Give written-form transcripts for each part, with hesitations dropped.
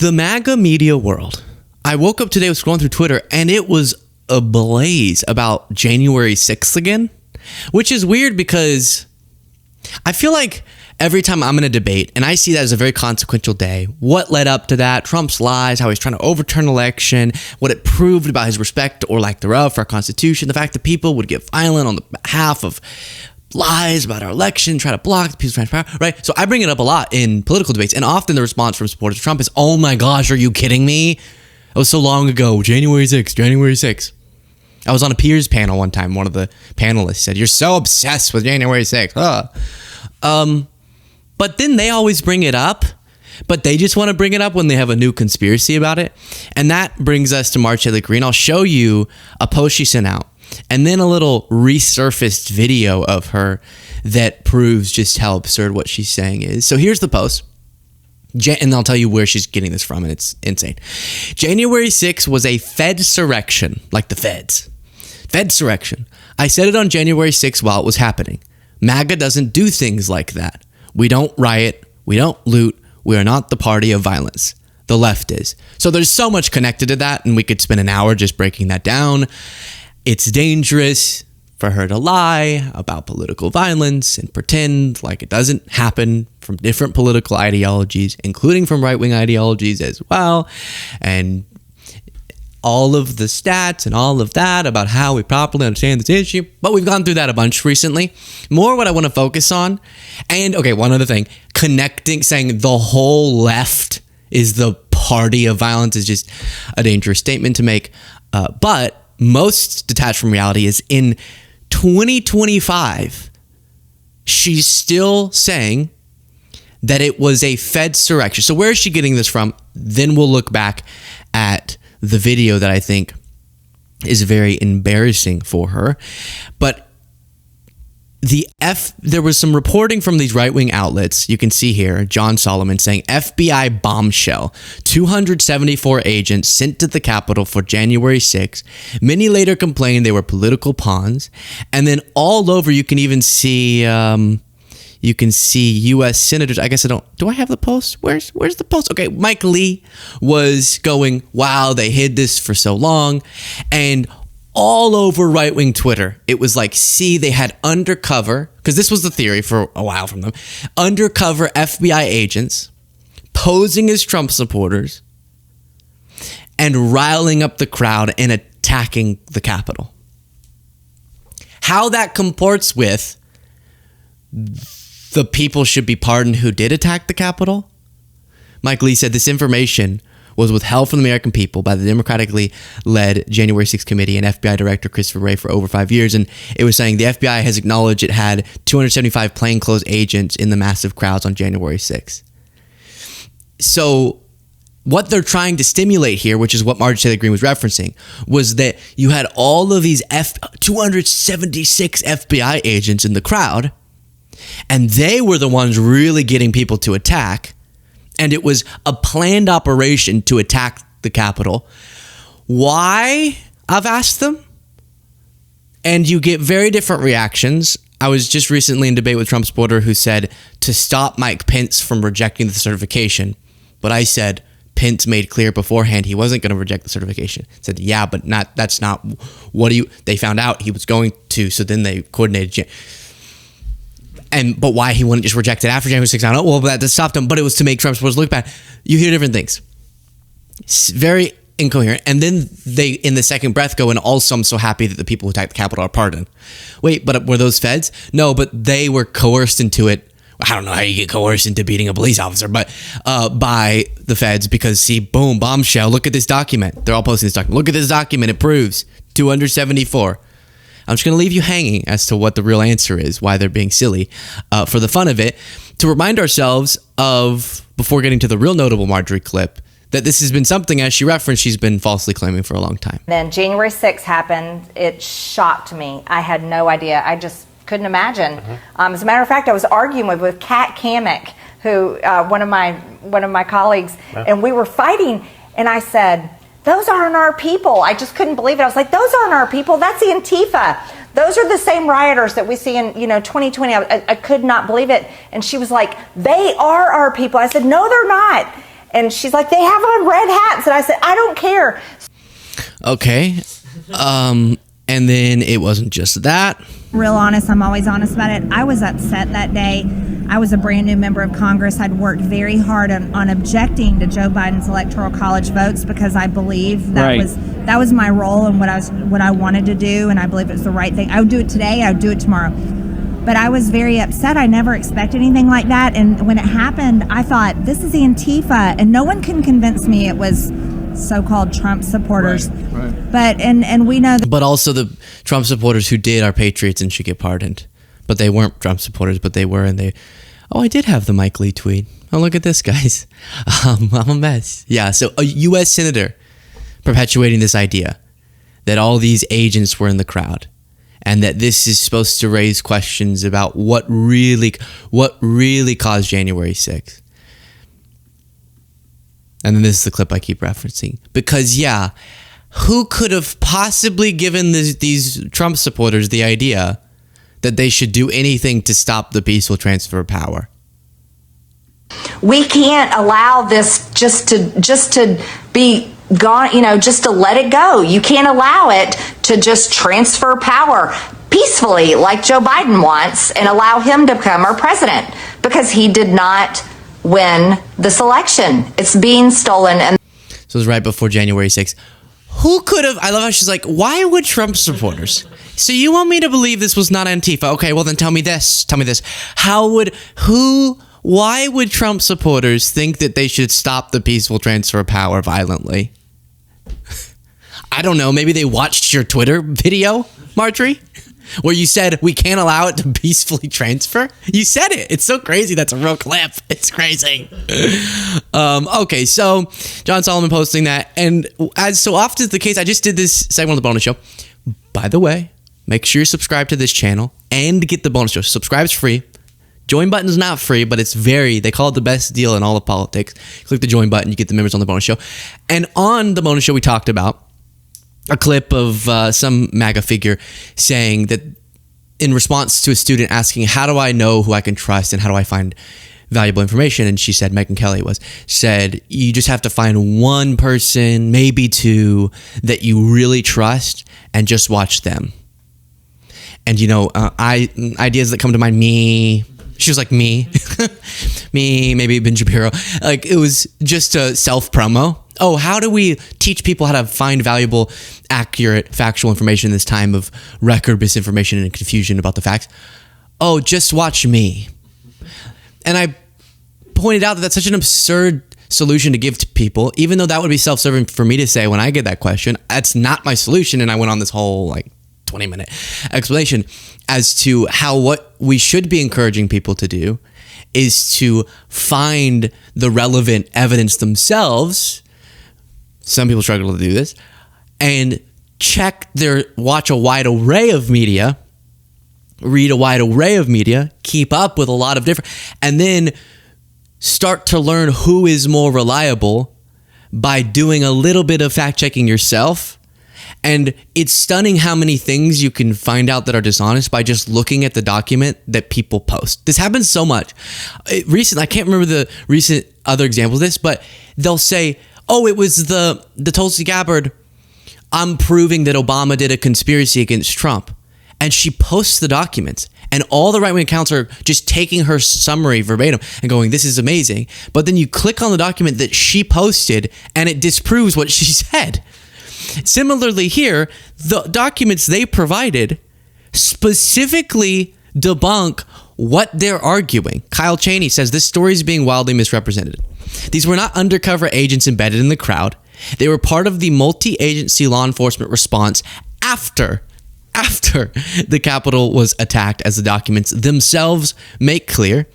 The MAGA media world. I woke up today, was scrolling through Twitter, and it was ablaze about January 6th again, which is weird because I feel like every time I'm in a debate and I see that as a very consequential day, what led up to that, Trump's lies, how he's trying to overturn an election, what it proved about his respect or lack thereof for our Constitution, the fact that people would get violent on the behalf of lies about our election, try to block the people's transparency, right? So I bring it up a lot in political debates, and often the response from supporters of Trump is, oh my gosh, are you kidding me? It was so long ago, January 6th. I was on a peers panel one time. One of the panelists said, you're so obsessed with January 6th. But then they always bring it up, but they just want to bring it up when they have a new conspiracy about it. And that brings us to Marjorie Taylor Greene. I'll show you a post she sent out and then a little resurfaced video of her that proves just how absurd what she's saying is. So here's the post. And I'll tell you where she's getting this from, and it's insane. January 6th was a Fedsurrection, like the feds. Fedsurrection. I said it on January 6th while it was happening. MAGA doesn't do things like that. We don't riot. We don't loot. We are not the party of violence. The left is. So there's so much connected to that, and we could spend an hour just breaking that down. It's dangerous for her to lie about political violence and pretend like it doesn't happen from different political ideologies, including from right-wing ideologies as well. And all of the stats and all of that about how we properly understand this issue. But we've gone through that a bunch recently. More what I want to focus on. And okay, one other thing, saying the whole left is the party of violence is just a dangerous statement to make. But most detached from reality is in 2025, she's still saying that it was a Fedsurrection. So where is she getting this from? Then we'll look back at the video that I think is very embarrassing for her. But there was some reporting from these right-wing outlets. You can see here, John Solomon saying FBI bombshell, 274 agents sent to the Capitol for January 6th. Many later complained they were political pawns. And then all over you can even see U.S. senators. I guess do I have the post? Where's the post? Okay, Mike Lee was going, wow, they hid this for so long. And all over right-wing Twitter, it was like, see, they had undercover, because this was the theory for a while from them, undercover FBI agents posing as Trump supporters and riling up the crowd and attacking the Capitol. How that comports with the people should be pardoned who did attack the Capitol? Mike Lee said this information was withheld from the American people by the democratically led January 6th committee and FBI Director Christopher Wray for over 5 years. And it was saying the FBI has acknowledged it had 275 plainclothes agents in the massive crowds on January 6th. So what they're trying to stimulate here, which is what Marjorie Taylor Greene was referencing, was that you had all of these 276 FBI agents in the crowd, and they were the ones really getting people to attack. And it was a planned operation to attack the Capitol. Why? I've asked them. And you get very different reactions. I was just recently in debate with Trump supporter who said to stop Mike Pence from rejecting the certification. But I said Pence made clear beforehand he wasn't going to reject the certification. Said, yeah, but that's not they found out he was going to, so then they coordinated. But why he wouldn't just reject it after January 6th, I don't know. Well, that stopped him, but it was to make Trump supporters look bad. You hear different things. It's very incoherent. And then they, in the second breath, go, and also I'm so happy that the people who attacked the Capitol are pardoned. Wait, but were those feds? No, but they were coerced into it. I don't know how you get coerced into beating a police officer, but by the feds because, see, boom, bombshell, look at this document. They're all posting this document. Look at this document. It proves 274. I'm just going to leave you hanging as to what the real answer is, why they're being silly, for the fun of it, to remind ourselves of, before getting to the real notable Marjorie clip, that this has been something, as she referenced, she's been falsely claiming for a long time. Then January 6th happened. It shocked me. I had no idea. I just couldn't imagine. As a matter of fact, I was arguing with Kat Kamek, who one of my colleagues, and we were fighting, and I said, those aren't our people. I just couldn't believe it. I was like, those aren't our people. That's the Antifa. Those are the same rioters that we see in 2020. I could not believe it. And she was like, they are our people. I said, no, they're not. And she's like, they have on red hats. And I said, I don't care. Okay. And then it wasn't just that. Real honest, I'm always honest about it. I was upset that day. I was a brand new member of Congress. I'd worked very hard on objecting to Joe Biden's electoral college votes because I believe that was my role and what I wanted to do, and I believe it was the right thing. I would do it today, I would do it tomorrow. But I was very upset. I never expected anything like that. And when it happened, I thought, this is Antifa, and no one can convince me it was so-called Trump supporters. Right. But and we know that. But also the Trump supporters who did are patriots and should get pardoned. But they weren't Trump supporters, but they were, and they. Oh, I did have the Mike Lee tweet. Oh, look at this, guys. I'm a mess. Yeah, so a U.S. senator perpetuating this idea that all these agents were in the crowd, and that this is supposed to raise questions about what really caused January 6th. And then this is the clip I keep referencing. Because, yeah, who could have possibly given these Trump supporters the idea that they should do anything to stop the peaceful transfer of power? We can't allow this just to be gone, just to let it go. You can't allow it to just transfer power peacefully like Joe Biden wants and allow him to become our president, because he did not win this election. It's being stolen. And so it was right before January 6th. Who could have? I love how she's like, why would Trump supporters? So you want me to believe this was not Antifa? Okay, well then tell me this. Why would Trump supporters think that they should stop the peaceful transfer of power violently? I don't know. Maybe they watched your Twitter video, Marjorie, where you said we can't allow it to peacefully transfer. You said it. It's so crazy. That's a real clip. It's crazy. Okay, so John Solomon posting that. And as so often is the case, I just did this segment on the bonus show. By the way, make sure you subscribe to this channel and get the bonus show. Subscribe's free. Join button's not free, but it's they call it the best deal in all of politics. Click the join button, you get the members on the bonus show. And on the bonus show, we talked about a clip of some MAGA figure saying that in response to a student asking, how do I know who I can trust and how do I find valuable information? And she said, Megyn Kelly said, you just have to find one person, maybe two, that you really trust and just watch them. And, ideas that come to mind, me. She was like, me, maybe Ben Shapiro. Like, it was just a self-promo. Oh, how do we teach people how to find valuable, accurate, factual information in this time of record misinformation and confusion about the facts? Oh, just watch me. And I pointed out that that's such an absurd solution to give to people, even though that would be self-serving for me to say when I get that question. That's not my solution. And I went on this whole 20-minute explanation as to how what we should be encouraging people to do is to find the relevant evidence themselves. Some people struggle to do this, and watch a wide array of media, read a wide array of media, keep up with a lot of different, and then start to learn who is more reliable by doing a little bit of fact checking yourself. And it's stunning how many things you can find out that are dishonest by just looking at the document that people post. This happens so much. I can't remember the recent other examples of this, but they'll say, oh, it was the Tulsi Gabbard. I'm proving that Obama did a conspiracy against Trump. And she posts the documents. And all the right-wing accounts are just taking her summary verbatim and going, this is amazing. But then you click on the document that she posted and it disproves what she said. Similarly here, the documents they provided specifically debunk what they're arguing. Kyle Cheney says this story is being wildly misrepresented. These were not undercover agents embedded in the crowd. They were part of the multi-agency law enforcement response after the Capitol was attacked, as the documents themselves make clear.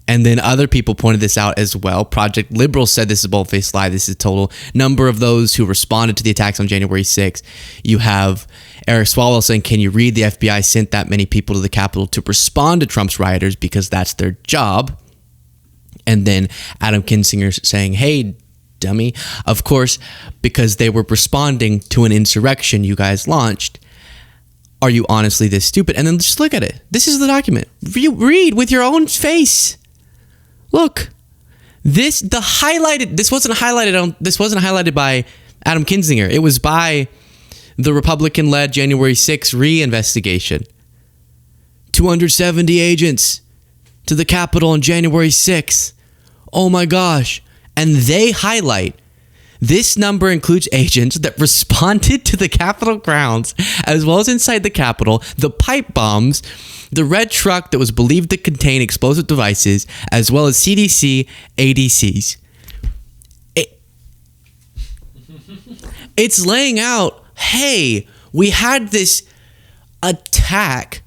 And then other people pointed this out as well. Project Liberal said this is a bold-faced lie. This is the total number of those who responded to the attacks on January 6th. You have Eric Swalwell saying, can you read the FBI sent that many people to the Capitol to respond to Trump's rioters because that's their job? And then Adam Kinzinger saying, hey, dummy, of course, because they were responding to an insurrection you guys launched. Are you honestly this stupid? And then just look at it. This is the document. Read with your own face. Look, This wasn't highlighted by Adam Kinzinger. It was by the Republican-led January 6th re-investigation. 270 agents to the Capitol on January 6th. Oh my gosh. And they highlight this number includes agents that responded to the Capitol grounds, as well as inside the Capitol, the pipe bombs, the red truck that was believed to contain explosive devices, as well as CDC ADCs. It's laying out, hey, we had this attack,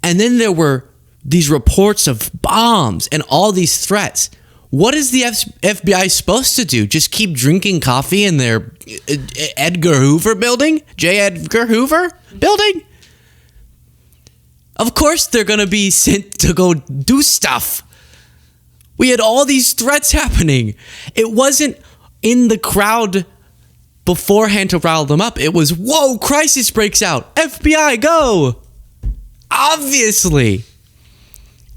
and then there were these reports of bombs and all these threats. What is the FBI supposed to do? Just keep drinking coffee in their Edgar Hoover building? J. Edgar Hoover building? Of course they're going to be sent to go do stuff. We had all these threats happening. It wasn't in the crowd beforehand to rile them up. It was, whoa, crisis breaks out. FBI, go. Obviously.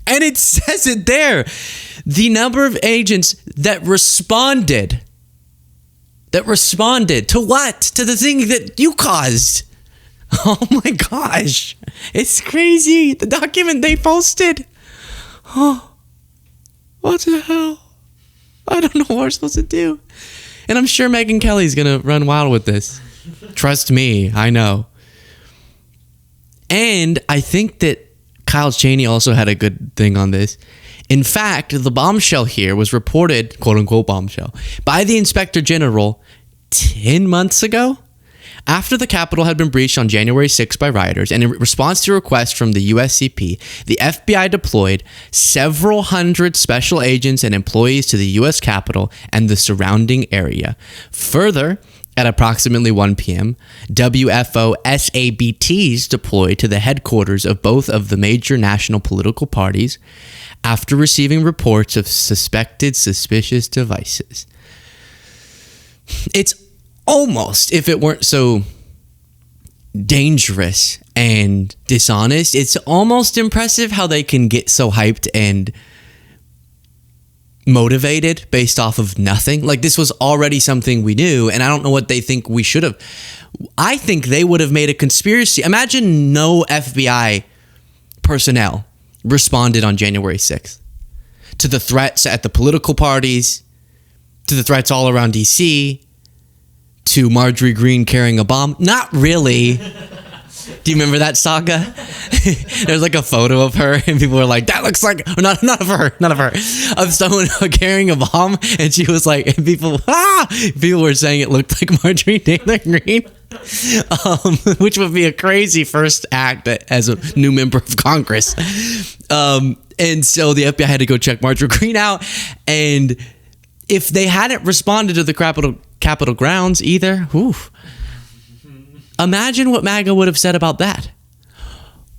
And it says it there. The number of agents that responded to what? To the thing that you caused. Oh my gosh. It's crazy. The document they posted. Oh, what the hell? I don't know what we're supposed to do. And I'm sure Megyn Kelly's going to run wild with this. Trust me, I know. And I think that Kyle Cheney also had a good thing on this. In fact, the bombshell here was reported, quote unquote bombshell, by the Inspector General 10 months ago, after the Capitol had been breached on January 6th by rioters, and in response to requests from the USCP, the FBI deployed several hundred special agents and employees to the U.S. Capitol and the surrounding area. Further, at approximately 1 p.m., WFO SABTs deployed to the headquarters of both of the major national political parties after receiving reports of suspected suspicious devices. It's almost, if it weren't so dangerous and dishonest, it's almost impressive how they can get so hyped and motivated based off of nothing. Like, this was already something we knew, and I don't know what they think we should have. I think they would have made a conspiracy. Imagine no FBI personnel responded on January 6th to the threats at the political parties, to the threats all around DC, to Marjorie Greene carrying a bomb. Not really. Do you remember that saga? There's like a photo of her, and people were like, that looks like, or not of her, of someone carrying a bomb. And she was like, and people were saying it looked like Marjorie Taylor Greene, which would be a crazy first act as a new member of Congress. And so the FBI had to go check Marjorie Greene out. And if they hadn't responded to the Capitol grounds either, imagine what MAGA would have said about that.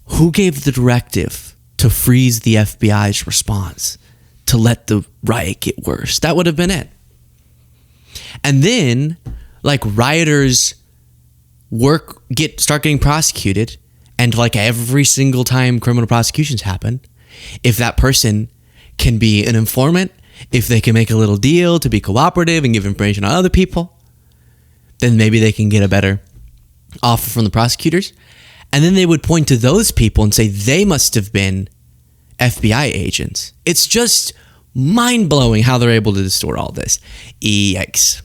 Who gave the directive to freeze the FBI's response, to let the riot get worse? That would have been it. And then, like, rioters start getting prosecuted, and like every single time criminal prosecutions happen, if that person can be an informant, if they can make a little deal to be cooperative and give information on other people, then maybe they can get a better offer from the prosecutors. And then they would point to those people and say they must have been FBI agents. It's just mind-blowing how they're able to distort all this. Yikes.